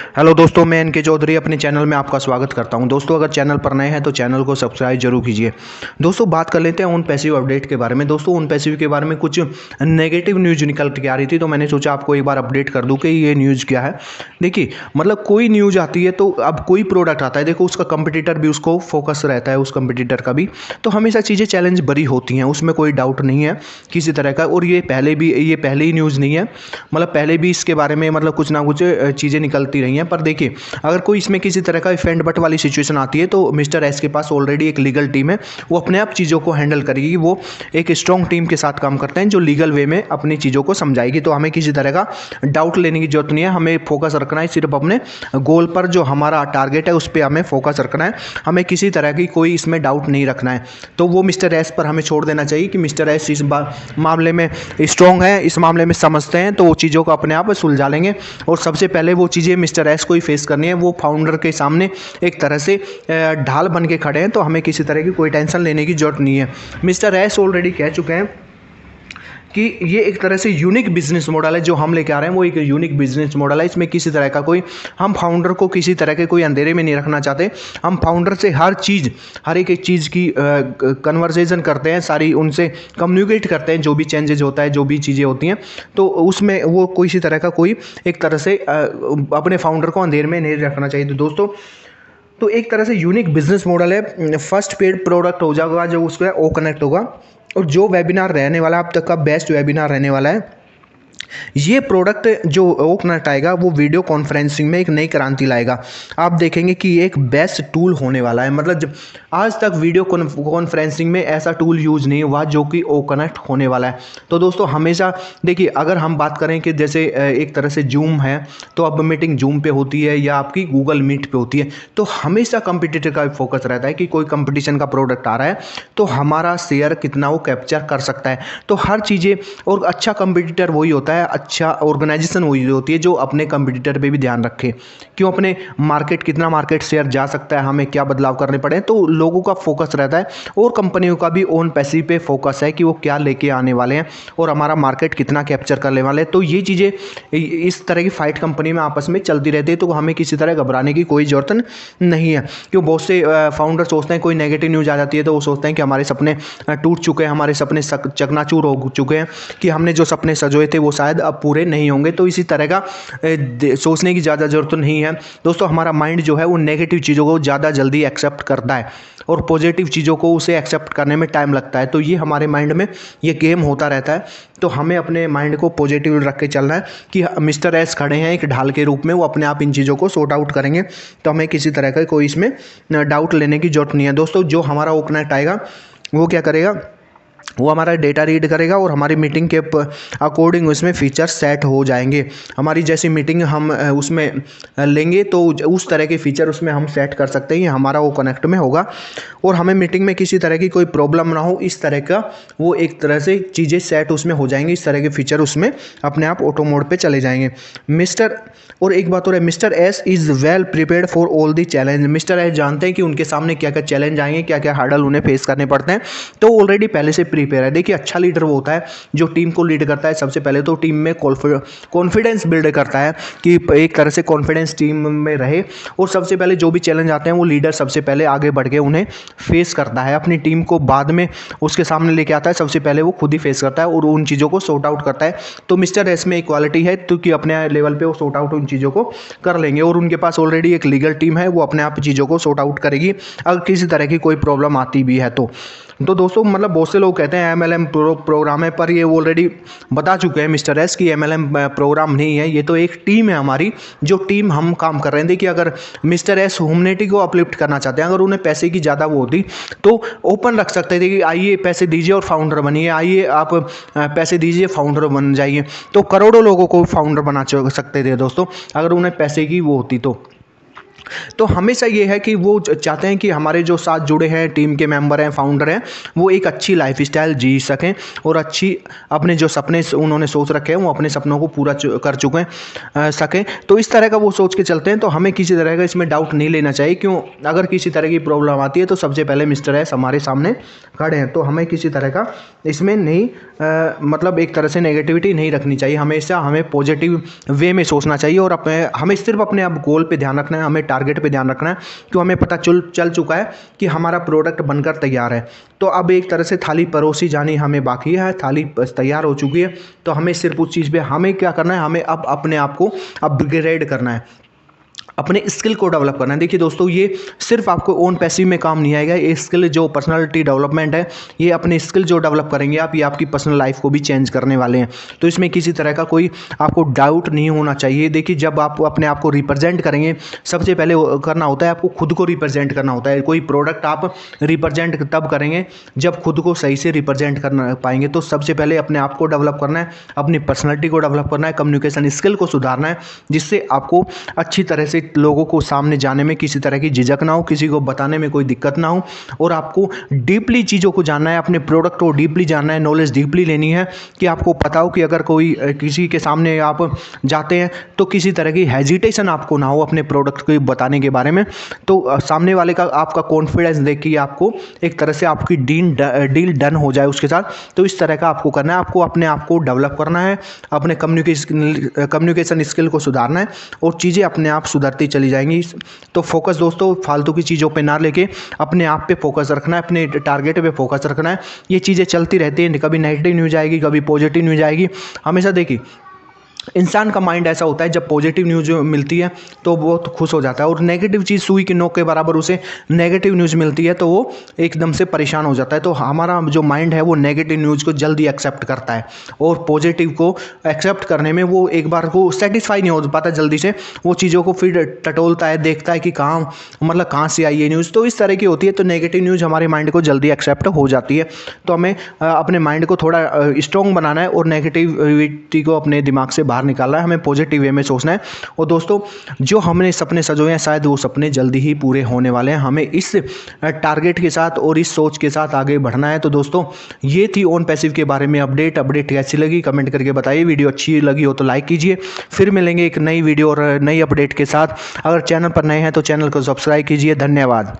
Hello दोस्तों, मैं N K Chaudhary अपने चैनल में आपका स्वागत करता हूं। दोस्तों, अगर चैनल पर नए हैं तो चैनल को सब्सक्राइब जरूर कीजिए। दोस्तों, बात कर लेते हैं ओन पैसिव अपडेट के बारे में। दोस्तों, ओन पैसिव के बारे में कुछ नेगेटिव न्यूज़ निकल के आ रही थी, तो मैंने सोचा आपको एक बार अपडेट कर दूं कि ये न्यूज़ क्या है। देखिए, मतलब कोई न्यूज़ आती है तो अब कोई प्रोडक्ट आता है, देखो उसका कंपटीटर भी उसको फोकस रहता है, उस कंपटीटर का भी, तो हमेशा चीज़ें चैलेंज बड़ी होती हैं, उसमें कोई डाउट नहीं है किसी तरह का। और ये पहले ही न्यूज़ नहीं है, मतलब पहले भी इसके बारे में मतलब कुछ ना कुछ चीज़ें निकलती रही हैं। पर देखिए, अगर कोई इसमें किसी तरह का फेंड बट वाली सिचुएशन आती है तो मिस्टर एस के पास ऑलरेडी एक लीगल टीम है, वो अपने आप चीज़ों को हैंडल करेगी। वो एक स्ट्रॉन्ग टीम के साथ काम करते हैं जो लीगल वे में अपनी चीज़ों को समझाएगी। तो हमें किसी तरह का डाउट लेने की जरूरत नहीं है, हमें फोकस रखना है सिर्फ अपने गोल पर, जो हमारा टारगेट है उस पर हमें फोकस रखना है। हमें किसी तरह की कोई इसमें डाउट नहीं रखना है। तो वो मिस्टर एस पर हमें छोड़ देना चाहिए कि मिस्टर एस इस मामले में स्ट्रॉन्ग है, इस मामले में समझते हैं, तो वो चीज़ों को अपने आप सुलझा लेंगे। और सबसे पहले वो चीज़ें मिस्टर एस को ही फेस करनी है। वो फाउंडर के सामने एक तरह से ढाल बन के खड़े हैं, तो हमें किसी तरह की कोई टेंशन लेने की जरूरत नहीं है। मिस्टर एस ऑलरेडी कह चुके हैं कि ये एक तरह से यूनिक बिजनेस मॉडल है जो हम लेके आ रहे हैं, वो एक यूनिक बिजनेस मॉडल है। इसमें किसी तरह का कोई, हम फाउंडर को किसी तरह के कोई अंधेरे में नहीं रखना चाहते। हम फाउंडर से हर एक चीज़ की कन्वर्सेशन करते हैं, सारी उनसे कम्युनिकेट करते हैं, जो भी चेंजेज होता है, जो भी चीज़ें होती हैं, तो उसमें वो किसी तरह का कोई एक तरह से अपने फाउंडर को अंधेरे में नहीं रखना चाहिए। तो दोस्तों, तो एक तरह से यूनिक बिजनेस मॉडल है। फर्स्ट पेड प्रोडक्ट हो जाएगा जो उसका ओ कनेक्ट होगा, और जो वेबिनार रहने वाला है अब तक का बेस्ट वेबिनार रहने वाला है। ये प्रोडक्ट जो ओ कनेक्ट आएगा वो वीडियो कॉन्फ्रेंसिंग में एक नई क्रांति लाएगा। आप देखेंगे कि ये एक बेस्ट टूल होने वाला है। मतलब जब आज तक वीडियो कॉन्फ्रेंसिंग में ऐसा टूल यूज़ नहीं हुआ जो कि ओ कनेक्ट होने वाला है। तो दोस्तों, हमेशा देखिए, अगर हम बात करें कि जैसे एक तरह से जूम है, तो अब मीटिंग जूम पे होती है या आपकी गूगल मीट पे होती है, तो हमेशा कंपटीटर का फोकस रहता है कि कोई कंपटीशन का प्रोडक्ट आ रहा है तो हमारा शेयर कितना वो कैप्चर कर सकता है। तो हर चीज़ें, और अच्छा कंपटीटर वही होता है, अच्छा ऑर्गेनाइजेशन वही होती है जो अपने कंपटीटर पे भी ध्यान रखे, क्यों अपने कितना मार्केट शेयर जा सकता है, हमें क्या बदलाव करने पड़े। तो लोगों का फोकस रहता है, और कंपनियों का भी ओन पैसिव पे फोकस है कि वो क्या लेके आने वाले हैं और हमारा मार्केट कितना कैप्चर करने वाले हैं। तो ये चीज़ें, इस तरह की फाइट कंपनी में आपस में चलती रहती है, तो हमें किसी तरह घबराने की कोई जरूरत नहीं है। क्यों बहुत से फाउंडर सोचते हैं, कोई नेगेटिव न्यूज़ आ जाती है तो वो सोचते हैं कि हमारे सपने टूट चुके हैं, हमारे सपने चकनाचूर हो चुके हैं, कि हमने जो सपने सजोए थे वो शायद अब पूरे नहीं होंगे। तो इसी तरह का सोचने की ज़्यादा ज़रूरत नहीं है। दोस्तों, हमारा माइंड जो है वो नेगेटिव चीज़ों को ज़्यादा जल्दी एक्सेप्ट करता है, और पॉजिटिव चीज़ों को उसे एक्सेप्ट करने में टाइम लगता है। तो ये हमारे माइंड में ये गेम होता रहता है। तो हमें अपने माइंड को पॉजिटिव रख के चलना है कि मिस्टर एस खड़े हैं एक ढाल के रूप में, वो अपने आप इन चीज़ों को सॉर्ट आउट करेंगे। तो हमें किसी तरह का कोई इसमें डाउट लेने की जरूरत नहीं है। दोस्तों, जो हमारा ओ कनेक्ट आएगा वो क्या करेगा, वो हमारा डेटा रीड करेगा और हमारी मीटिंग के अकॉर्डिंग उसमें फीचर सेट हो जाएंगे। हमारी जैसी मीटिंग हम उसमें लेंगे तो उस तरह के फीचर उसमें हम सेट कर सकते हैं। ये हमारा वो कनेक्ट में होगा, और हमें मीटिंग में किसी तरह की कोई प्रॉब्लम ना हो, इस तरह का वो एक तरह से चीज़ें सेट उसमें हो जाएंगी। इस तरह के फीचर उसमें अपने आप ऑटो मोड पे चले जाएंगे। और एक बात और है, mister S is well prepared for all the challenge. Mister S जानते हैं कि उनके सामने क्या क्या चैलेंज आएंगे, क्या क्या हार्डल उन्हें फेस करने पड़ते हैं, तो ऑलरेडी पहले से प्रिपेयर है। देखिए, अच्छा लीडर वो होता है जो टीम को लीड करता है। सबसे पहले तो टीम में कॉन्फिडेंस बिल्ड करता है कि एक तरह से कॉन्फिडेंस टीम में रहे, और सबसे पहले जो भी चैलेंज आते हैं वो लीडर सबसे पहले आगे बढ़ के उन्हें फेस करता है। अपनी टीम को बाद में उसके सामने लेके आता है, सबसे पहले वो खुद ही फेस करता है और उन चीज़ों को सॉर्ट आउट करता है। तो मिस्टर एस में इक्वालिटी है, क्योंकि अपने लेवल पे वो सॉर्ट आउट उन चीज़ों को कर लेंगे, और उनके पास ऑलरेडी एक लीगल टीम है, वो अपने आप चीज़ों को सॉर्ट आउट करेगी अगर किसी तरह की कोई प्रॉब्लम आती भी है तो दोस्तों, मतलब बहुत से लोग कहते हैं एमएलएम प्रोग्राम है, पर ये ऑलरेडी बता चुके हैं मिस्टर एस कि एमएलएम प्रोग्राम नहीं है, ये तो एक टीम है हमारी, जो टीम हम काम कर रहे हैं। देखिए, अगर मिस्टर एस ह्यूमैनिटी को अपलिफ्ट करना चाहते हैं, अगर उन्हें पैसे की ज़्यादा वो होती तो ओपन रख सकते थे कि आइए पैसे दीजिए और फाउंडर बनिए, आइए आप पैसे दीजिए फाउंडर बन जाइए, तो करोड़ों लोगों को फाउंडर बना सकते थे दोस्तों, अगर उन्हें पैसे की वो होती तो। तो हमेशा ये है कि वो चाहते हैं कि हमारे जो साथ जुड़े हैं टीम के मेंबर हैं, फाउंडर हैं, वो एक अच्छी लाइफस्टाइल जी सकें और अच्छी अपने जो सपने उन्होंने सोच रखे हैं वो अपने सपनों को पूरा कर चुके सकें। तो इस तरह का वो सोच के चलते हैं। तो हमें किसी तरह का इसमें डाउट नहीं लेना चाहिए। क्यों? अगर किसी तरह की प्रॉब्लम आती है तो सबसे पहले मिस्टर एस हमारे सामने खड़े हैं। तो हमें किसी तरह का इसमें नहीं मतलब एक तरह से नेगेटिविटी नहीं रखनी चाहिए। हमेशा हमें पॉजिटिव वे में सोचना चाहिए और हमें सिर्फ अपने अब गोल पे ध्यान रखना है, हमें टारगेट पे ध्यान रखना है। क्यों? हमें पता चल चुका है कि हमारा प्रोडक्ट बनकर तैयार है। तो अब एक तरह से थाली परोसी जानी हमें बाकी है, थाली तैयार हो चुकी है। तो हमें सिर्फ उस चीज़ पे हमें क्या करना है, हमें अब अपने आप को अपग्रेड करना है, अपने स्किल को डेवलप करना है। देखिए दोस्तों, ये सिर्फ आपको ओन पैसिव में काम नहीं आएगा। ये स्किल जो पर्सनालिटी डेवलपमेंट है, ये अपने स्किल जो डेवलप करेंगे आप, ये आपकी पर्सनल लाइफ को भी चेंज करने वाले हैं। तो इसमें किसी तरह का कोई आपको डाउट नहीं होना चाहिए। देखिए, जब आप अपने आप को रिप्रेजेंट करेंगे, सबसे पहले करना होता है आपको खुद को रिप्रेजेंट करना होता है। कोई प्रोडक्ट आप रिप्रेजेंट तब करेंगे जब खुद को सही से रिप्रेजेंट करना पाएंगे। तो सबसे पहले अपने आप को डेवलप करना है, अपनी पर्सनैलिटी को डेवलप करना है, कम्युनिकेशन स्किल को सुधारना है, जिससे आपको अच्छी तरह से लोगों को सामने जाने में किसी तरह की झिझक ना हो, किसी को बताने में कोई दिक्कत ना हो। और आपको डीपली चीज़ों को जानना है, अपने प्रोडक्ट को डीपली जानना है, नॉलेज डीपली लेनी है कि आपको पता हो कि अगर कोई किसी के सामने आप जाते हैं तो किसी तरह की हेजिटेशन आपको ना हो अपने प्रोडक्ट को बताने के बारे में। तो सामने वाले का आपका कॉन्फिडेंस देख के आपको एक तरह से आपकी डील डन हो जाए उसके साथ। तो इस तरह का आपको करना है, आपको अपने आप को डेवलप करना है, अपने कम्युनिकेशन स्किल को सुधारना है और चीज़ें अपने आप सुधरती चली जाएंगी। तो फोकस दोस्तों फालतू की चीज़ों पे ना लेके अपने आप पे फोकस रखना है, अपने टारगेट पे फोकस रखना है। ये चीज़ें चलती रहती हैं, कभी नेगेटिव न्यूज आएगी, कभी पॉजिटिव न्यूज आएगी। हमेशा देखिए, इंसान का माइंड ऐसा होता है, जब पॉजिटिव न्यूज़ मिलती है तो वो तो खुश हो जाता है, और नेगेटिव चीज़ सुई की नोक के बराबर उसे नेगेटिव न्यूज़ मिलती है तो वो एकदम से परेशान हो जाता है। तो हमारा जो माइंड है वो नेगेटिव न्यूज़ को जल्दी एक्सेप्ट करता है, और पॉजिटिव को एक्सेप्ट करने में वो एक बार को सेटिस्फाई नहीं हो पाता जल्दी से। वो चीज़ों को फिर टटोलता है, देखता है कि कहाँ से आई ये न्यूज़। तो इस तरह की होती है। तो नेगेटिव न्यूज़ हमारे माइंड को जल्दी एक्सेप्ट हो जाती है। तो हमें अपने माइंड को थोड़ा स्ट्रॉन्ग बनाना है और नेगेटिविटी को अपने दिमाग से बाहर निकालना है, हमें पॉजिटिव वे में सोचना है। और दोस्तों, जो हमने सपने सजोए हैं शायद वो सपने जल्दी ही पूरे होने वाले हैं। हमें इस टारगेट के साथ और इस सोच के साथ आगे बढ़ना है। तो दोस्तों, ये थी ओन पैसिव के बारे में अपडेट कैसी लगी कमेंट करके बताइए। वीडियो अच्छी लगी हो तो लाइक कीजिए। फिर मिलेंगे एक नई वीडियो और नई अपडेट के साथ। अगर चैनल पर नए हैं तो चैनल को सब्सक्राइब कीजिए। धन्यवाद।